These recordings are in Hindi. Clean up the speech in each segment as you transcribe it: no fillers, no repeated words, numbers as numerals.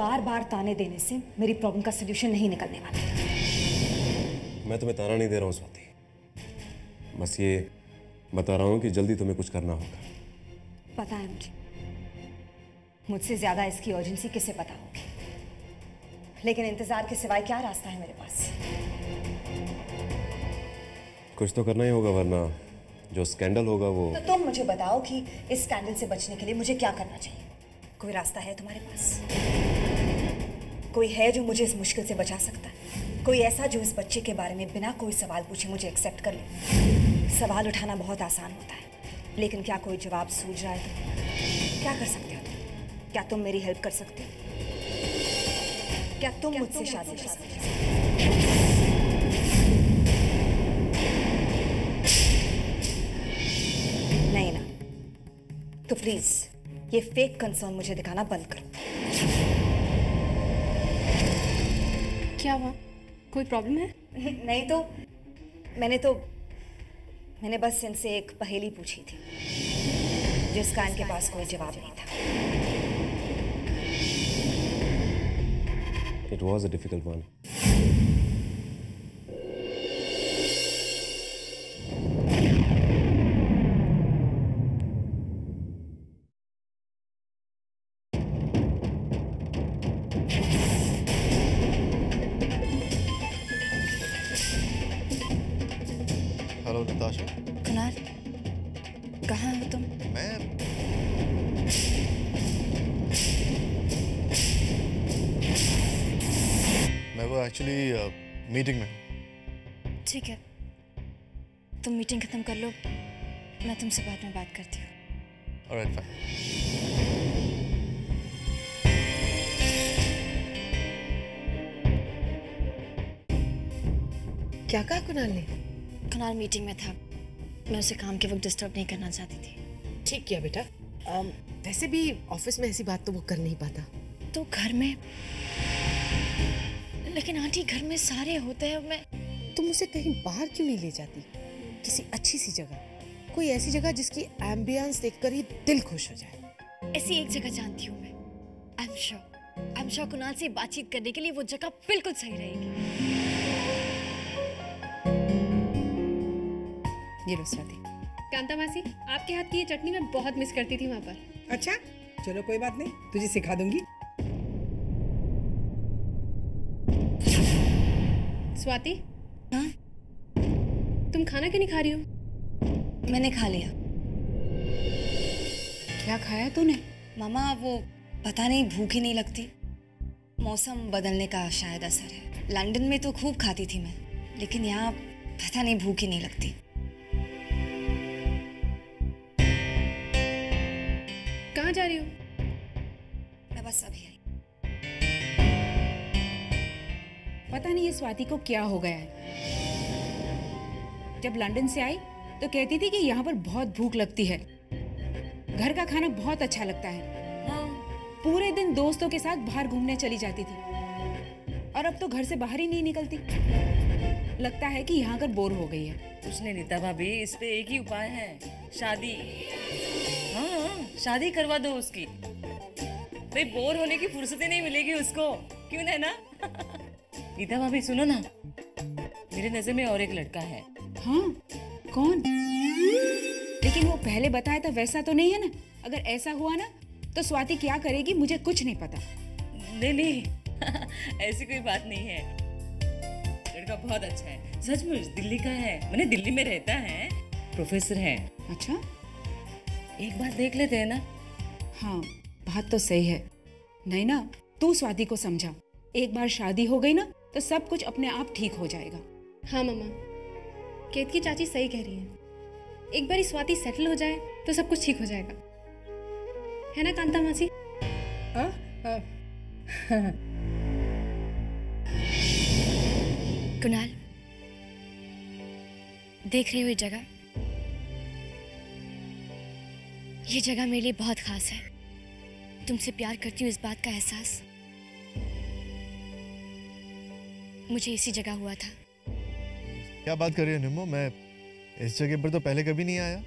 बार बार ताने देने से मेरी प्रॉब्लम का सलूशन नहीं निकलने वाला। मैं तुम्हें ताना नहीं दे रहा हूँ स्वाति, बस ये बता रहा हूँ कि जल्दी तुम्हें कुछ करना होगा। पता है मुझे, मुझसे ज्यादा इसकी अर्जेंसी किसे पता होगी, लेकिन इंतजार के सिवाय क्या रास्ता है मेरे पास? कुछ तो करना ही होगा, वरना जो स्कैंडल होगा वो। तो तुम मुझे बताओ कि इस स्कैंडल से बचने के लिए मुझे क्या करना चाहिए? कोई रास्ता है तुम्हारे पास? कोई है जो मुझे इस मुश्किल से बचा सकता है? कोई ऐसा जो इस बच्चे के बारे में बिना कोई सवाल पूछे मुझे एक्सेप्ट कर ले? सवाल उठाना बहुत आसान होता है, लेकिन क्या कोई जवाब सूझ रहा है? तो क्या कर सकते हो तुम? क्या तुम मेरी हेल्प कर सकते हो? क्या तुम मुझसे शादी कर सकते हो? नहीं ना, तो प्लीज ये फेक कंसर्न मुझे दिखाना बंद करो। क्या हुआ? कोई प्रॉब्लम है? नहीं तो मैंने बस इनसे एक पहेली पूछी थी जिसका इनके पास कोई जवाब नहीं था। It was a difficult one. Hello Natasha. Kunal, कहाँ हो तुम? मैं वो एक्चुअली मीटिंग में हूँ। ठीक है, तुम मीटिंग खत्म कर लो, मैं तुमसे बाद में बात करती हूँ। Alright, fine. क्या कहा कुणाल ने? कुणाल मीटिंग में था, मैं उसे काम के वक्त डिस्टर्ब नहीं करना चाहती थी। ठीक किया बेटा। वैसे भी ऑफिस में ऐसी बात तो वो कर नहीं पाता। तो घर में, लेकिन आंटी घर में सारे होते हैं, मैं। तुम उसे कहीं बाहर क्यों नहीं ले जाती? किसी अच्छी सी जगह, कोई ऐसी जगह जिसकी एम्बियंस देखकर ही दिल खुश हो जाए। ऐसी एक जगह जानती हूँ मैं। आई एम श्योर कुणाल से बातचीत करने के लिए वो जगह बिल्कुल सही रहेगी। ये लो स्वाति। कांता मासी, आपके हाथ की ये चटनी मैं बहुत मिस करती थी वहाँ पर। अच्छा, चलो कोई बात नहीं, तुझे सिखा दूंगी। स्वाति, हाँ? तुम खाना क्यों नहीं खा रही हो? मैंने खा लिया। क्या खाया तूने? मामा वो पता नहीं, भूख ही नहीं लगती। मौसम बदलने का शायद असर है। लंदन में तो खूब खाती थी मैं, लेकिन यहाँ पता नहीं भूख ही नहीं लगती। कहाँ जा रही हो? मैं बस अभी आई। पता नहीं ये स्वाति को क्या हो गया है। जब लंदन से आई तो कहती थी कि यहाँ पर बहुत भूख लगती है, घर का खाना बहुत अच्छा लगता है। हाँ। पूरे दिन दोस्तों के साथ बाहर घूमने चली जाती थी, और अब तो घर से बाहर ही नहीं निकलती। लगता है कि यहाँ कर बोर हो गई है। कुछ नहीं नीता भाभी, इस पे एक ही उपाय है, शादी। हाँ, शादी करवा दो उसकी। भाई बोर होने की फुर्सत ही नहीं मिलेगी उसको, क्यों ना? नीता भाभी सुनो ना, मेरे नजर में और एक लड़का है। हाँ, कौन? लेकिन वो पहले बताया था वैसा तो नहीं है ना? अगर ऐसा हुआ ना तो स्वाति क्या करेगी मुझे कुछ नहीं पता। नहीं ऐसी कोई बात नहीं है, लड़का बहुत अच्छा है, सचमुच दिल्ली का है, मैंने दिल्ली में रहता है, प्रोफेसर है। अच्छा, एक बार देख लेते हैं ना? हाँ, बात तो सही है। नहीं ना, तू स्वाति को समझा, एक बार शादी हो गई ना तो सब कुछ अपने आप ठीक हो जाएगा। हाँ मामा, केत की चाची सही कह रही है, एक बार स्वाति सेटल हो जाए तो सब कुछ ठीक हो जाएगा, है ना कांता मासी? कुणाल, देख रही हो ये जगह? ये जगह मेरे लिए बहुत खास है। तुमसे प्यार करती हूँ इस बात का एहसास मुझे इसी जगह हुआ था। क्या बात कर रही है निम्मो? मैं इस जगह पर तो पहले कभी नहीं आया।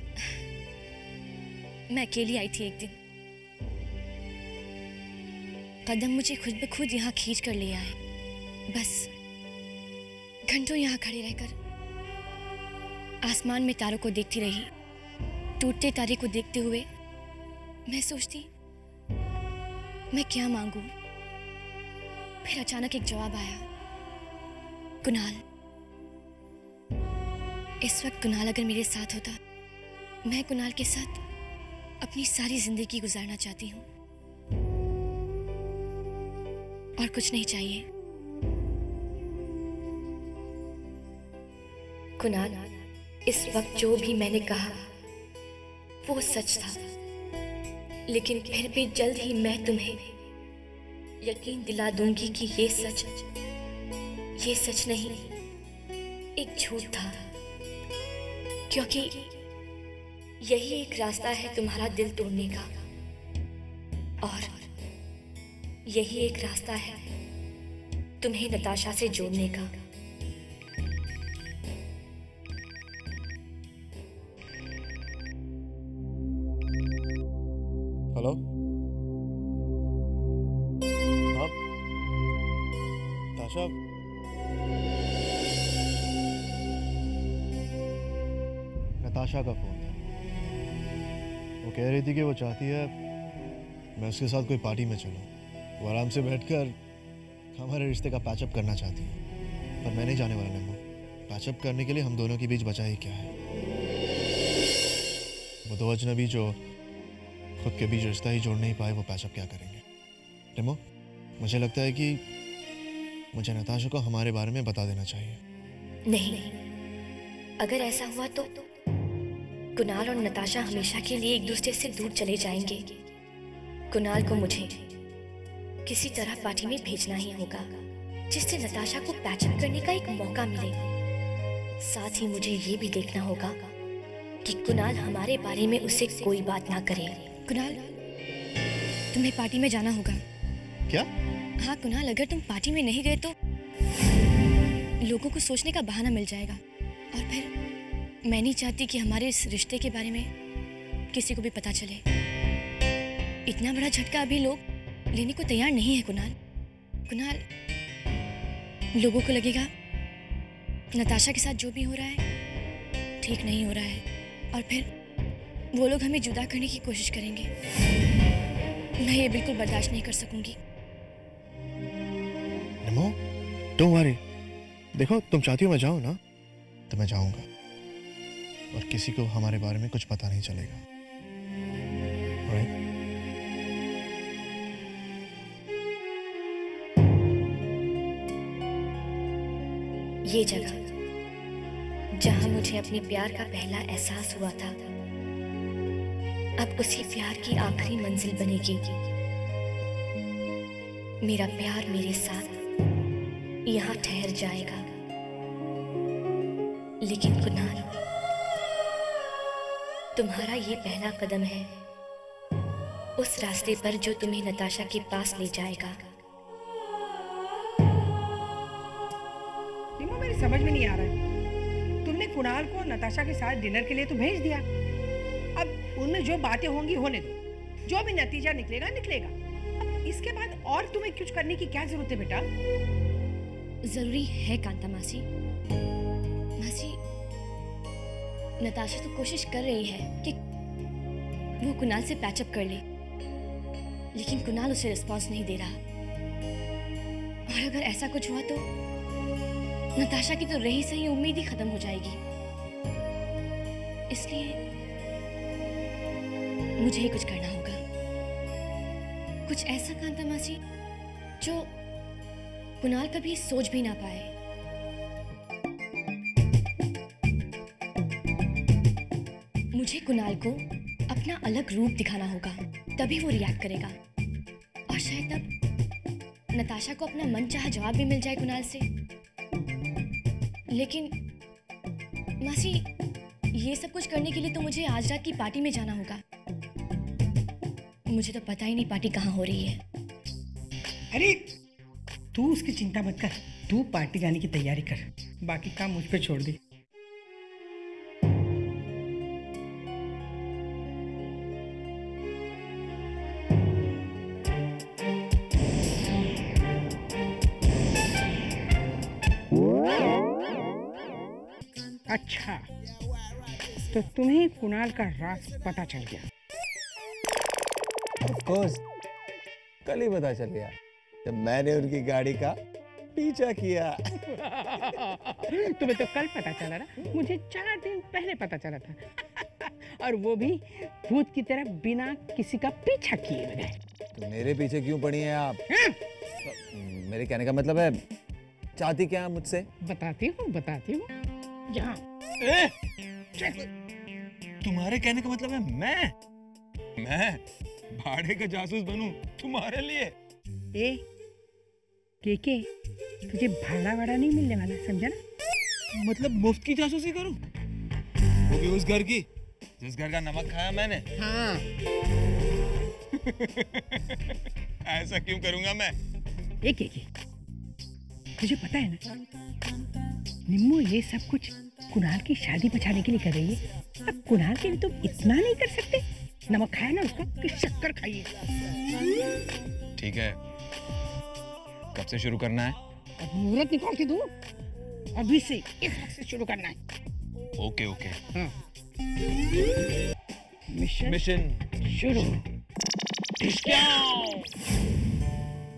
मैं अकेली आई थी एक दिन, कदम मुझे खुद ब खुद यहाँ खींच कर ले आए। बस घंटों यहाँ खड़े रहकर आसमान में तारों को देखती रही। टूटते तारे को देखते हुए मैं सोचती मैं क्या मांगू। फिर अचानक एक जवाब आया, कुणाल। इस वक्त कुणाल अगर मेरे साथ होता, मैं कुणाल के साथ अपनी सारी जिंदगी गुजारना चाहती हूँ और कुछ नहीं चाहिए। कुणाल, इस वक्त जो भी मैंने कहा वो सच था, लेकिन फिर भी जल्द ही मैं तुम्हें यकीन दिला दूंगी कि ये सच नहीं, एक झूठ था। क्योंकि यही एक रास्ता है तुम्हारा दिल तोड़ने का, और यही एक रास्ता है तुम्हें नताशा से जोड़ने का। हेलो, हाँ ताशा, नताशा का फोन था। वो कह रही थी कि वो चाहती है मैं उसके साथ कोई पार्टी में चलूं। वो आराम से बैठकर हमारे रिश्ते का पैचअप करना चाहती है, पर मैं नहीं जाने वाला निम्मो। पैचअप करने के लिए हम दोनों के बीच बचा ही क्या है। वो दो अजनबी जो खुद के बीच रिश्ता ही जोड़ नहीं पाए, वो पैचअप क्या करेंगे। निम्मो, मुझे लगता है कि मुझे नताशा को हमारे बारे में बता देना चाहिए। नहीं, अगर ऐसा हुआ तो कुणाल और नताशा हमेशा के लिए एक दूसरे से दूर चले जाएंगे। कुणाल को मुझे किसी तरह पार्टी में भेजना ही होगा, जिससे नताशा को पैचअप करने का एक मौका मिले। साथ ही मुझे ये भी देखना होगा कि कुणाल हमारे बारे में उससे कोई बात ना करे। कुणाल, तुम्हें पार्टी में जाना होगा। क्या? हाँ कुणाल, अगर तुम पार्टी में नहीं गए तो लोगों को सोचने का बहाना मिल जाएगा, और फिर मैं नहीं चाहती कि हमारे इस रिश्ते के बारे में किसी को भी पता चले। इतना बड़ा झटका अभी लोग लेने को तैयार नहीं है कुणाल। कुणाल, लोगों को लगेगा नताशा के साथ जो भी हो रहा है ठीक नहीं हो रहा है, और फिर वो लोग हमें जुदा करने की कोशिश करेंगे। मैं ये बिल्कुल बर्दाश्त नहीं कर सकूंगी। Nimmo, don't worry. देखो, तुम चाहती हो मैं जाऊं ना, तो मैं जाऊंगा, और किसी को हमारे बारे में कुछ पता नहीं चलेगा। Alright? ये जगह जहां मुझे अपने प्यार का पहला एहसास हुआ था, अब उसी प्यार की आखिरी मंजिल बनेगी। मेरा प्यार मेरे साथ यहाँ ठहर जाएगा। लेकिन कुणाल, तुम्हारा ये पहला कदम है उस रास्ते पर जो तुम्हें नताशा के पास ले जाएगा। मेरी समझ में नहीं आ रहा है, तुमने कुणाल को नताशा के साथ डिनर के लिए तो भेज दिया। अब उनमें जो बातें होंगी होने दो, जो भी नतीजा निकलेगा निकलेगा। अब इसके बाद और तुम्हें कुछ करने की क्या जरूरत है बेटा? जरूरी है कांता मासी। मासी, नताशा तो कोशिश कर रही है कि वो कुणाल से पैचअप कर ले, लेकिन कुणाल उसे रिस्पॉन्स नहीं दे रहा। और अगर ऐसा कुछ हुआ तो नताशा की तो रही सही उम्मीद ही खत्म हो जाएगी। इसलिए मुझे ही कुछ करना होगा, कुछ ऐसा कांता मासी जो कुणाल कभी सोच भी ना पाए। मुझे कुणाल को अपना अलग रूप दिखाना होगा, तभी वो रिएक्ट करेगा, और शायद तब नताशा को अपना मनचाहा जवाब भी मिल जाए कुणाल से। लेकिन मासी, ये सब कुछ करने के लिए तो मुझे आज रात की पार्टी में जाना होगा। मुझे तो पता ही नहीं पार्टी कहाँ हो रही है। अरे तू उसकी चिंता मत कर, तू पार्टी जाने की तैयारी कर, बाकी काम मुझ पे छोड़ दे। अच्छा, तो तुम्हें कुणाल का राज पता चल गया। ऑफ कोर्स, कल ही पता चल गया जब मैंने उनकी गाड़ी का पीछा किया। तुम्हें तो कल पता चला ना, मुझे 4 दिन पहले पता चला था। और वो भी भूत की तरह बिना किसी का पीछा किए बगैर। तो मेरे पीछे क्यों पड़ी हैं आप? मेरे कहने का मतलब है, चाहती क्या मुझसे? बताती हूँ यहाँ। तुम्हारे कहने का मतलब है मैं भाड़े का जासूस बनूं तुम्हारे लिए? के तुझे भाड़ा वाड़ा नहीं मिलने वाला, समझा ना? मतलब मुफ्त की जासूसी करूं? वो भी उस घर की जिस घर का नमक खाया मैंने। हाँ। ऐसा क्यों करूंगा मैं? एक तुझे पता है ना, निम्मो ये सब कुछ कुणाल की शादी बचाने के लिए कर रही है। अब कुणाल के लिए तुम इतना नहीं कर सकते? नमक खाया ना उसका, कि शक्कर खाइए। ठीक है, कब से शुरू करना है? अब मुहूर्त निकाल के दूं? अभी से, इस वक्त से शुरू करना है। ओके। हाँ। मिशन शुरू।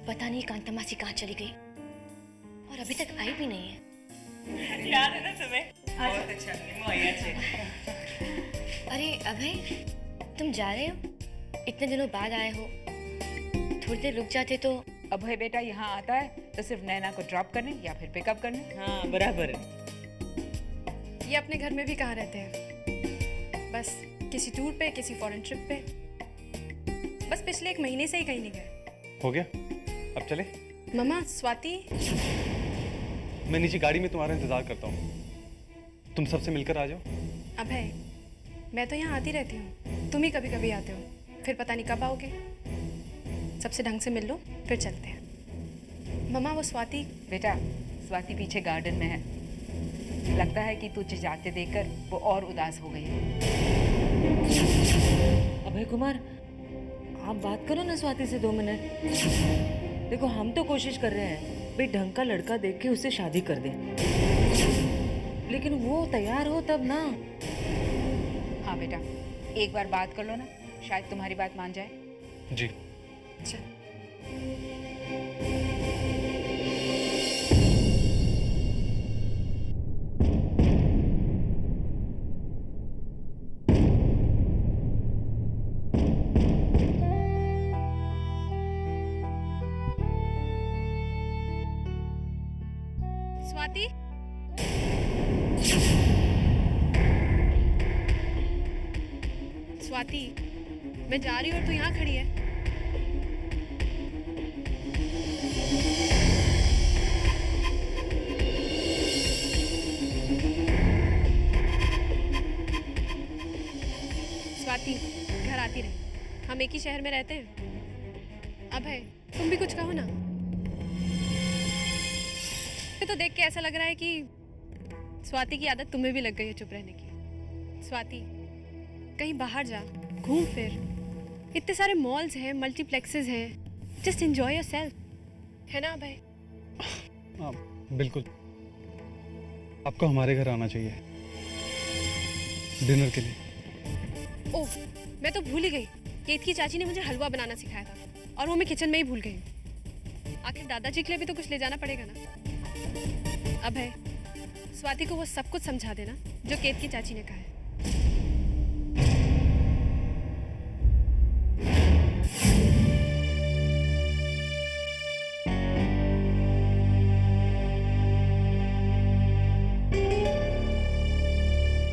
पता नहीं कांतामासी कहाँ चली गई और अभी तक आई भी नहीं है। याद है ना तुम्हें? बहुत अच्छा, अरे अभय, तुम जा रहे हो? इतने दिनों बाद आए हो, थोड़ी देर रुक जाते तो। अभय बेटा यहाँ आता है तो सिर्फ नैना को ड्रॉप करने या फिर पिकअप करने। हाँ बराबर। ये अपने घर में भी कहाँ रहते हैं, बस किसी टूर पे, किसी फॉरेन ट्रिप पे। बस पिछले 1 महीने से ही कहीं नहीं गए। हो गया, अब चले? मम्मा, स्वाति। मैं नीचे गाड़ी में तुम्हारा इंतजार करता हूँ, तुम सबसे मिलकर आ जाओ। अभय, मैं तो यहाँ आती रहती हूँ, तुम ही कभी कभी आते हो, फिर पता नहीं कब आओगे। सबसे ढंग से मिल लो, फिर चलते हैं। मम्मा, वो स्वाति। बेटा, स्वाति पीछे गार्डन में है। लगता है कि तुझे जाते देखकर वो और उदास हो गई है। अभय कुमार, आप बात करो ना स्वाति से 2 मिनट। देखो, हम तो कोशिश कर रहे हैं भाई ढंग का लड़का देख के उससे शादी कर दें, लेकिन वो तैयार हो तब ना। हाँ बेटा, एक बार बात कर लो ना, शायद तुम्हारी बात मान जाए। जी। चल। स्वाति, स्वाति, मैं जा रही हूँ और तू यहाँ खड़ी है। स्वाति, घर आती रहे, हम एक ही शहर में रहते हैं। अभय, तुम भी कुछ कहो ना। तो देख के ऐसा लग रहा है कि स्वाति की आदत तुम्हें भी लग गई है चुप रहने की। स्वाति, कहीं बाहर जा, घूम फिर। इतने सारे मॉल्स हैं, मल्टीप्लेक्सेस हैं, जस्ट एंजॉय योरसेल्फ, है ना अभय? हाँ बिल्कुल, आपको हमारे घर आना चाहिए डिनर के लिए। ओह, मैं तो भूल ही गई, केत की चाची ने मुझे हलवा बनाना सिखाया था और वो मैं किचन में ही भूल गई। आखिर दादाजी के लिए भी तो कुछ ले जाना पड़ेगा ना। अभय, स्वाति को वो सब कुछ समझा देना जो केत की चाची ने कहा है।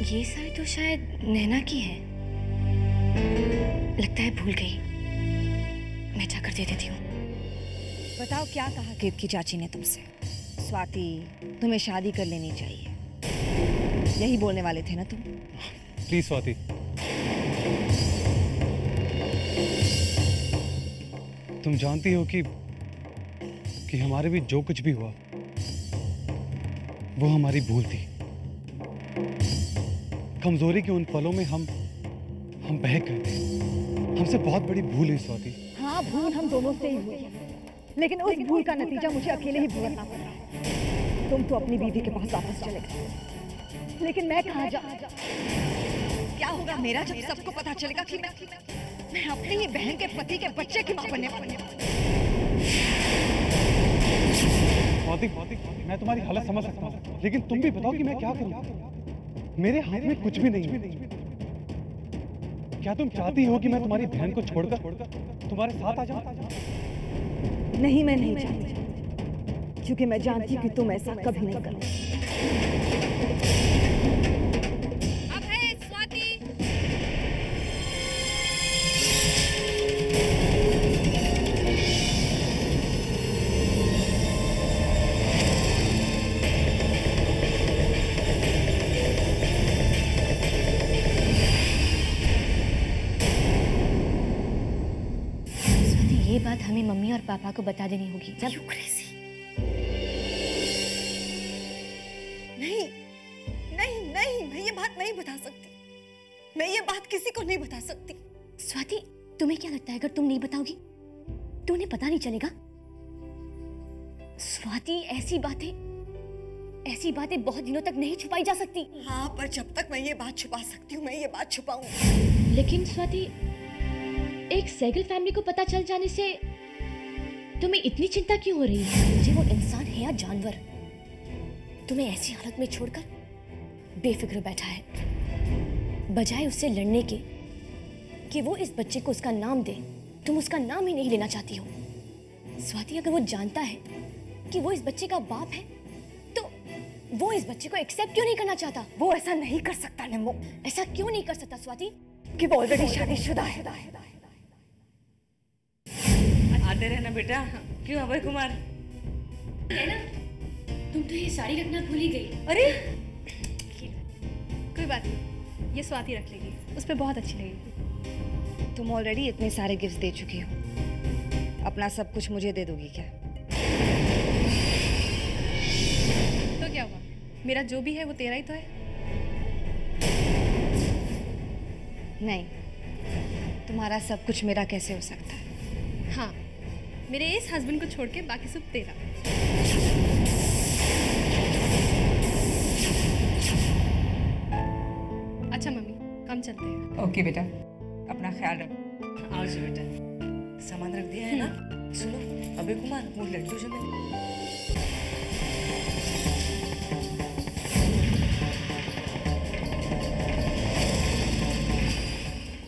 ये साड़ी तो शायद नैना की है, लगता है भूल गई। मैं जाकर दे देती हूँ। बताओ, क्या कहा केत की चाची ने तुमसे? स्वाति, तुम्हें शादी कर लेनी चाहिए, यही बोलने वाले थे ना तुम? प्लीज स्वाति, तुम जानती हो कि हमारे बीच जो कुछ भी हुआ वो हमारी भूल थी। कमजोरी के उन पलों में हम बहक गए थे। हमसे बहुत बड़ी भूल हुई स्वाति। हाँ, भूल हम दोनों से ही हुई है, लेकिन उस भूल का नतीजा मुझे अकेले ही भुगतना पड़ा। तुम तो अपनी बीवी के पास वापस चले गए, लेकिन मैं कहाँ जाऊँ? क्या होगा मेरा जब सबको पता चलेगा कि मैं अपनी ही बहन के पति के बच्चे की माँ बनने वाली हूँ? स्वाति, मैं तुम्हारी हालत समझ सकता हूँ, लेकिन तुम भी बताओ कि मैं क्या करूँ? मेरे हाथ में कुछ भी नहीं है। क्या तुम चाहती हो कि मैं तुम्हारी बहन को छोड़कर तुम्हारे साथ आ जाऊं? नहीं, मैं नहीं चाहती, क्योंकि मैं जानती हूँ कि तुम ऐसा कभी नहीं करोगे। अभय, स्वाति। ये बात हमें मम्मी और पापा को बता देनी होगी। जब नहीं, नहीं, नहीं, मैं ये बात नहीं बता सकती। मैं ये बात किसी को नहीं बता सकती। स्वाति, तुम्हें क्या लगता है अगर तुम नहीं बताओगी तो उन्हें पता नहीं चलेगा? स्वाति, ऐसी बातें बहुत दिनों तक नहीं छुपाई जा सकती। हाँ, पर जब तक मैं ये बात छुपा सकती हूँ, मैं ये बात छुपाऊँ। लेकिन स्वाति, एक सैगल फैमिली को पता चल जाने से तुम्हें इतनी चिंता क्यों हो रही है? मुझे वो इंसान है या जानवर तुम्हें ऐसी हालत में छोड़कर बेफिक्र बैठा है, बजाय उससे लड़ने के कि वो इस बच्चे को उसका नाम दे। तुम उसका नाम ही नहीं लेना चाहती हो। स्वाति, अगर वो जानता है कि वो इस बच्चे का बाप है तो वो इस बच्चे को एक्सेप्ट क्यों नहीं करना चाहता? वो ऐसा नहीं कर सकता निम्मो। ऐसा क्यों नहीं कर सकता स्वाति? कि वो ऑलरेडी शादीशुदा है। आते रहना बेटा। क्यों अभय कुमार? तुम तो ये साड़ी रखना भूल ही गई। अरे कोई बात नहीं, ये स्वाति रख लेगी, उस पर बहुत अच्छी लगेगी। तुम ऑलरेडी इतने सारे गिफ्ट दे चुकी हो, अपना सब कुछ मुझे दे दोगी क्या? तो क्या हुआ, मेरा जो भी है वो तेरा ही तो है। नहीं, तुम्हारा सब कुछ मेरा कैसे हो सकता है? हाँ, मेरे इस हस्बैंड को छोड़ के बाकी सब तेरा। अच्छा मम्मी, हम चलते हैं। ओके बेटा, अपना ख्याल रखो। आओ जी बेटा, सामान रख दिया है ना? सुनो अभय कुमार, वो लड्डू जो मैंने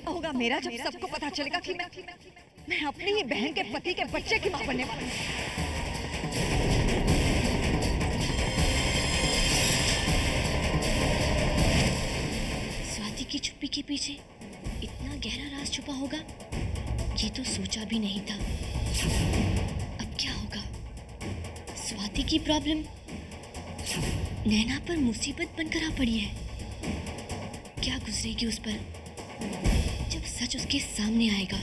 होगा मेरा जब सबको पता चलेगा कि मैं अपनी ही बहन के पति के बच्चे की मां बनने वाली हूँ। स्वाति की चुप्पी के पीछे इतना गहरा राज छुपा होगा, ये तो सोचा भी नहीं था। अब क्या होगा? स्वाति की प्रॉब्लम नैना पर मुसीबत बनकर आ पड़ी है। क्या गुजरेगी उस पर जब सच उसके सामने आएगा?